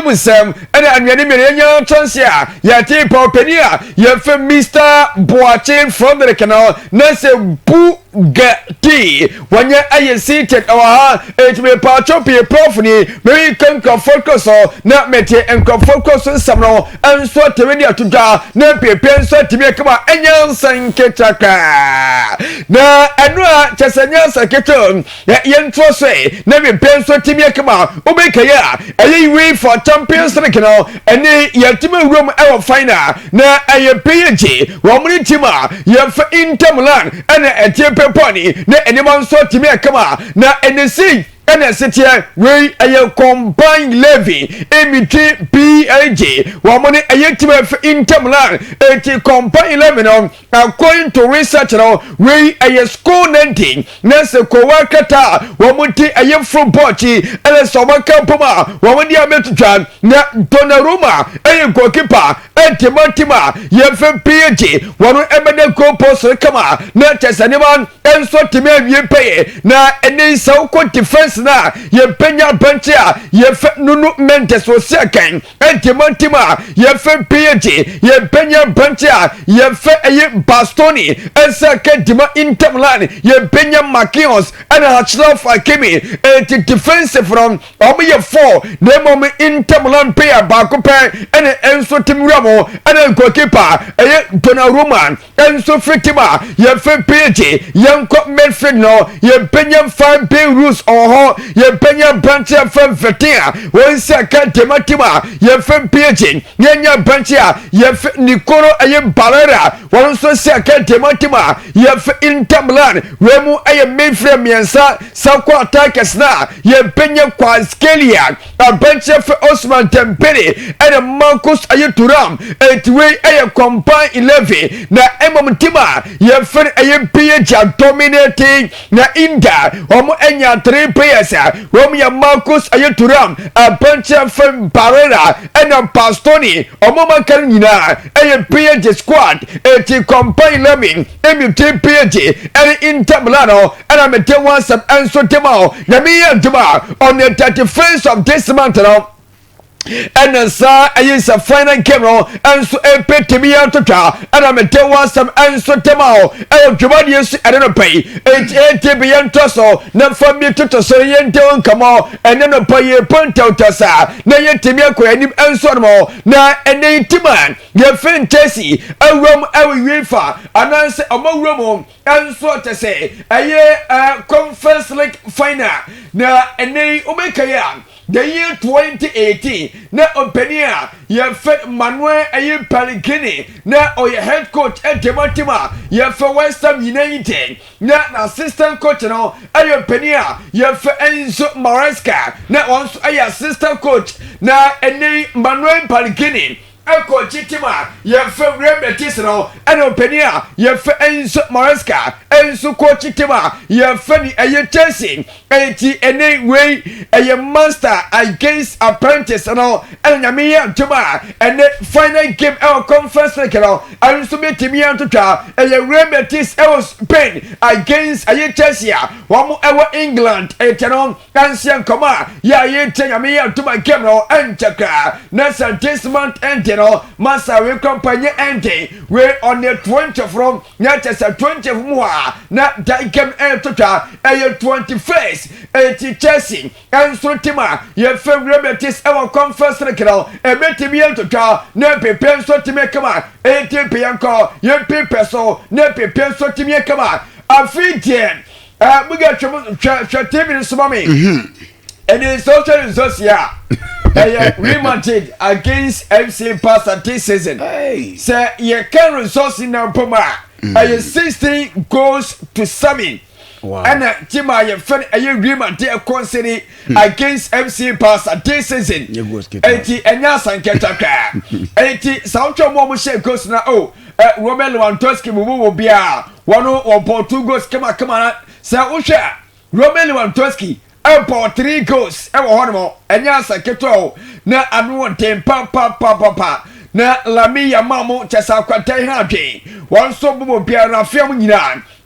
Musem, and Anyanimia Transia, Yati Popenia, Yafe Mr. Boache from the canal, Nase Boo. Gati when you are seated it may pachopi prophany very come focus or not mete and focus on some and so to media to da na pepe so to make come enyan sanketaka na anua chesanya sanketon ya yentro say na pepe so to make come obeka ya ayi for Champions League no ene yatime room e final na aye page wo muni tima ya fa Inter Milan and Pony, na anyone so to me a come na NC. And a city where a combined levy, MT PAG, one money a year in Milan, 80 combined lebanon, according to research now, where a school netting, Nasa Kowakata, one money a year from Porchi, and a Somaka Puma, one money a metron, na Donnarumma, a goalkeeper, and Timotima, Yefem PAG, one eminent co post come not as anyone, and so to me you pay, na any so called defense. Na ye penya bentia ye fe nunu mentes wo second entimantima ye fe pieji ye penya bentia ye fe ye bastoni eseke dima Inter Milan ye penya makions and Hachlaf Akimi enti defensive from omo 4 nemo me Inter Milan player baako pe ene enso timramo ene goalkeeper ye Donnarumma enso fritima ye fe pieji yanko midfield no ye penya 5 big rules on ye penya branchia from Vetia, one second Tematima, ye from Piaging, Yenya branchia, ye Nicolo a Barrera, one so second Tematima, ye Inter Milan, Remu a mainframe Yansa, Sakwa Takasna, ye penya Quascalia, a branchia for Osman Tempere, and a Marcus Ayaturam, and way a combined 11, na Tima, ye friend a Piaja dominating, na Inda, Homo Enya 3 players. Romeo Marcus Ayaturam, a bunch of Barrera, and a Pastoni, or Mama Canina, a PG squad, a combined lemming, MUT PG, and Inter Milano, and I'm a Tewas of Anso Temo, Namia Duma, on the 31st of this month. And sir, I use a final camera and so a pet to me out to try, and I'm a tell one some answer tomorrow. And Ghananews, I don't pay. It's a beyond Tosso, not for me to say, and don't come on, and then a pay a point out to sir. Now yet to me a queen answer more. Now, and a man, your friend Tessie, a room, I will refer, and answer a more room, and so to say, a year conference like final. Now, and they Omekayan. The year 2018, na openia, ye fet Manuel aye Pellegrini, na or your head coach at Tematima, ye for West Ham United, na assistant coach no, aye Penia, ye for Enzo Maresca, na once aye assistant coach, na ene Manuel Pellegrini. Eko chitima ye fe Ghpage no eno penia ye fe Enzo Maresca Enzo ko chitima ye fe ni eye Chelsea enti ene way eye master against apprentice no eno nyame ye ntoma ene final game e conference league no anso betimi antotwa eye Ghpage e Spain against eye Chelsea wo ewo England enti no kansian koma ya ye nyame ye ntoma game no enchaka na this month end Massa we company ending we on the 20th from not just a 20th more not that game total a 21st a Chelsea and so tima your favorite Ghpage our conference regional a betimian to try no pepe so to make come on 18 pianco your pepe so no pepe so to make come on a free game we got TV minutes mommy and it's social social remonted against FC Pastor this season. Say you can resource in our Poma. 16 goals to 7. Wow. And Tima, your friend, a agreement concerning against FC Pastor this season. 80 and Yasan Ketaka. 80 Sancho Momushe goes now. Oh, Roman Lewandowski will be a 1 or 2 goals. Come on, Sir Usha. Roman Lewandowski. About 3 goals. Ever horrible. And Yasa Keto. Na anu pa. Na Lamia Mamo Chasa Quatay Happy. One so be a film in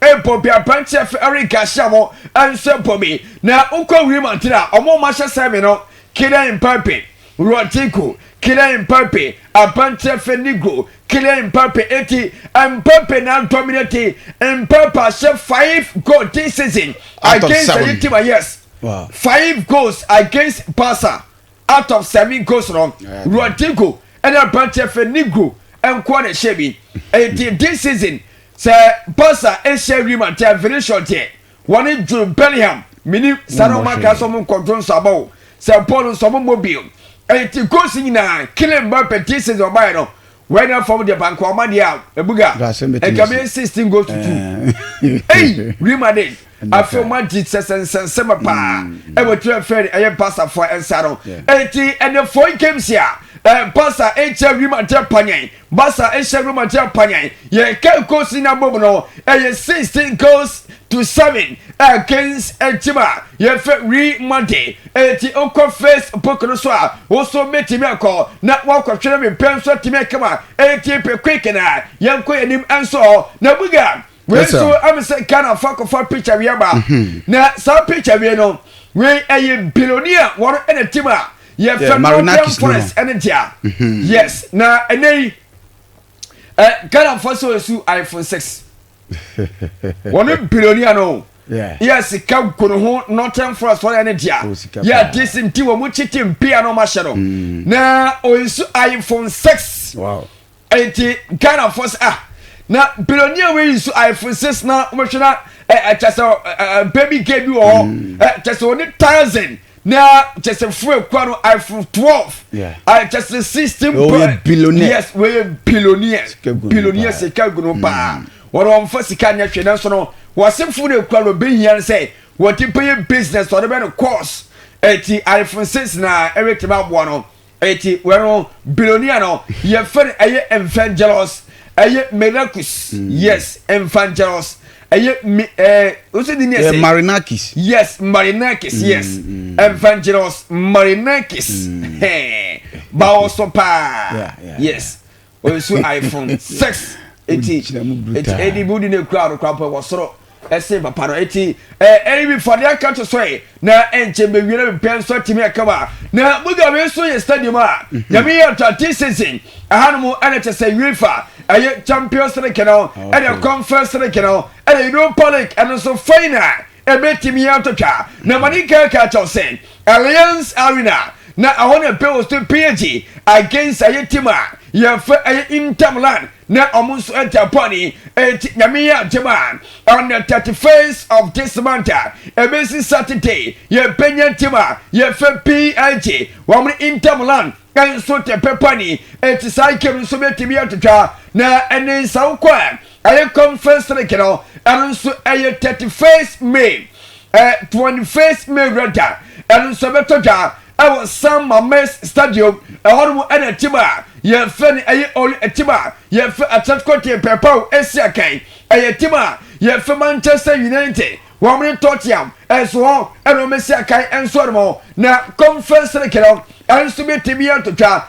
Epo be a punch of Erica Shamo and Sempomi. Na Uko Rimantina, or more Masha Samino, Kida and Papi. Rodrigo, Kylian Mbappe, Abante Fenigo, Kylian Mbappe 80, and Mbappe now dominating, and Mbappe set 5 goals this season against the team. Yes, wow. 5 goals against Barca out of 7 goals wrong. Rodrigo and Abante Fenigo and Kwane Shebi. And this season, Sir Barca is sharing my very short here. One in June Bellingham, Mini Sanoma Casomon Control Sabo, Sir Paul Somo Mobile. And it goes in a killing Mbappe this season, Bayano. When I found the bank of money out, a buga, and Gabriel 16 goes to 2. Hey, Rimadin, I feel my Jesus and Summer Pa, ever to a fair and passer for El Saro. 80 and the 4 games here. Basa H. Rimatia Panye, Basa H. Rimatia Panye, ye can't go in a bono, and 16 goes to 7 against Ejima, ye fit re-Monday, and the Oko face Poconoswa, also met him a call, not walk of Cherry Penso to make come, and keep a quick and I, young queen him and so, Nabuga. We so I'm saying kind of fuck for picture we are. Now, some picture we know, we a billionaire, one and a timber. Yeah, Marinakis Forest energy. Yes, now and they Ghana first so iPhone 6. 1 billionaire no. Yeah. Yes, it can go Northern Forest for energy. Yeah, this in Tiwa Muchitim piano machado. Now also iPhone 6. Wow. 80 Ghana first now billionaire we use iPhone 6 now machina just baby gave you all just 1,000. Now, just a free quadro iPhone 12. Yeah. I just a system. Billionaire. Yes, we're billionaires. Billionaires, a Ghana. What on first can you national was some food quadro being here and say, what you pay business or the better course. 80 iPhone 6 now, every time about 1 80, well, billionaire. No, you're funny, a evangelos, a miracles. Yes, evangelos. What's the name? Marinakis. Yes, Marinakis. Yes, Evangelos Marinakis. Hey, Baosopa. Yes, also iPhone 6. 80 good in the crowd. Crowd was so. Ese papa no 80 any for the country so na enche be wiele be so timi akaba na buga we so ye stadium ya me ya this season ahanu NHS say UEFA aye Champions League no and the Conference League no and the Europa League and so final e be timi ya to twa na mani ka say Alliance Arena na I want to build to PSG against aye team ya fa aye Inter Milan na almost at Japani Yamiya Jaman on the 31st of this month a Saturday ye Penya Tima ye fa PIG one Inter Milan and so te pepani it's cycle so meti me to na and so kwa I conference like you know and so a 31st May 21st May rather and so better I was some Mames Stadium a horrible and Tima ye fen aye all Tima ye fe Atletico de Pepao Esiakai aye Tima ye fe Manchester United one Tottenham as well and Messiakai and so more na conference like and to be Timia to try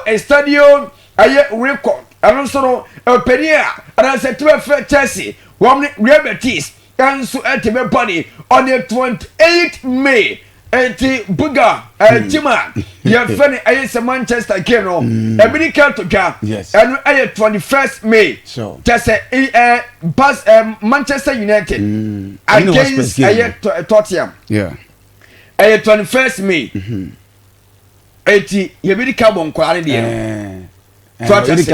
a stadium aye record and also a penia and I said to Chelsea one Ghpage and so at the body on the 28th May. Eti buga Tima ye funny ayes Manchester game no e bi ka to twa enu aye 21st May so just pass Manchester United against aye Tottenham yeah aye 21st May eti ye bi ka bon kware de no ye bi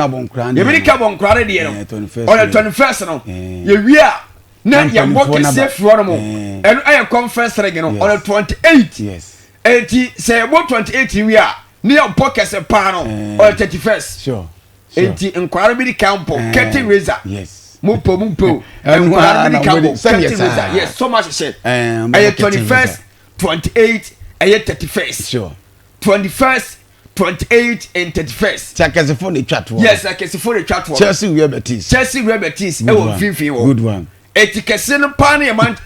ka bon kware de no on the 21st no ye wia na ya work safe one mo and I conference league no on the 28th yes 80 say about 28 we are near pocket se pa no on the 31st sure 80 inquiry bi campo curtain raiser yes mupo inquiry bi campo curtain raiser yes so much shit I 21st 28th I 31st sure 21st 28 and 31st. Chakasi for the chat. Yes, I can see for the chat. Chelsea Ghpage. Good one. Etikese no parliament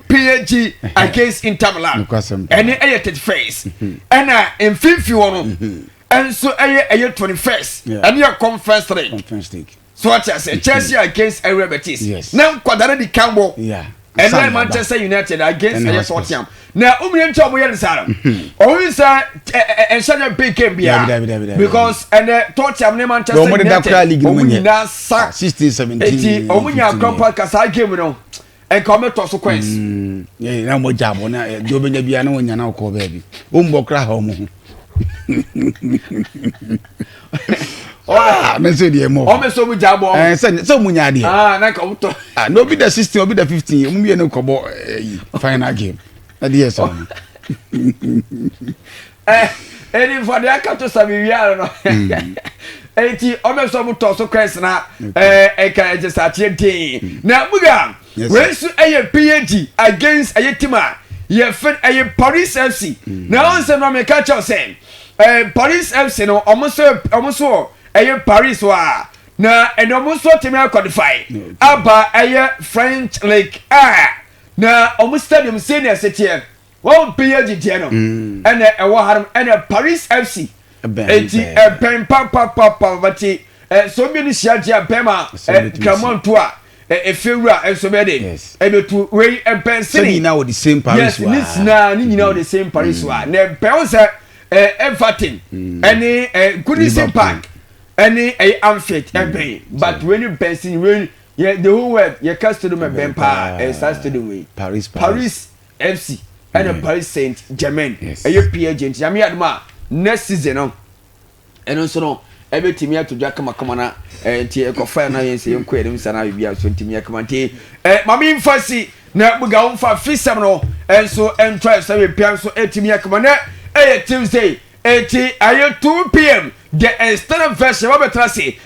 PSG against Inter Milan. And aye 31st. And in 51 and so aye 21st. And your conference league. So what I say Chelsea against Ghpage. Yes. Now quadra di cambo. Yeah. and then Manchester United against Tottenham. Now, Umrian we understand. Always and Shannon big game because and Tottenham name Manchester United. 16, 17. Omunya Grandpa Kasa game no. And come to so quest. Yeah, now more job on a Jobin Biano when you're now called baby. Umbokra home. Mention the more. Almost so with Jabo and send so munyadi. Naka. No be the 16 or be the 15. Umbi no kobo final game. Dear son. Any for the Akato Saviano. 80 almost so quest now. Eka just at TNT. Now, Muga. Race a PNG against a Yetima. Ye fed a Paris FC. Now, some of my catch us saying. Paris FC no almost a Paris wa na and almost what me qualify aba a French League na almost stadium senior city one PNG no and a Paris FC a bempah but so many shaja bema Clermont toa a fewra and so many and to way and pensini now the same Paris wa yes na ni now the same Paris wa na pensa Everton any Goodison Park any Amphit but when you pensing when the whole web you cast to do my bempah and starts to do with Paris FC and a Paris Saint-Germain a European agent Yami Adma next season and also no every team here to Jacama Comana and Tia na yense yon kwe dem sana bibia so ntimi yakamante mami mfasi na buga umfa fisam no enso entry say pian so etimi yakamane Tuesday 2 p.m. the extended version of the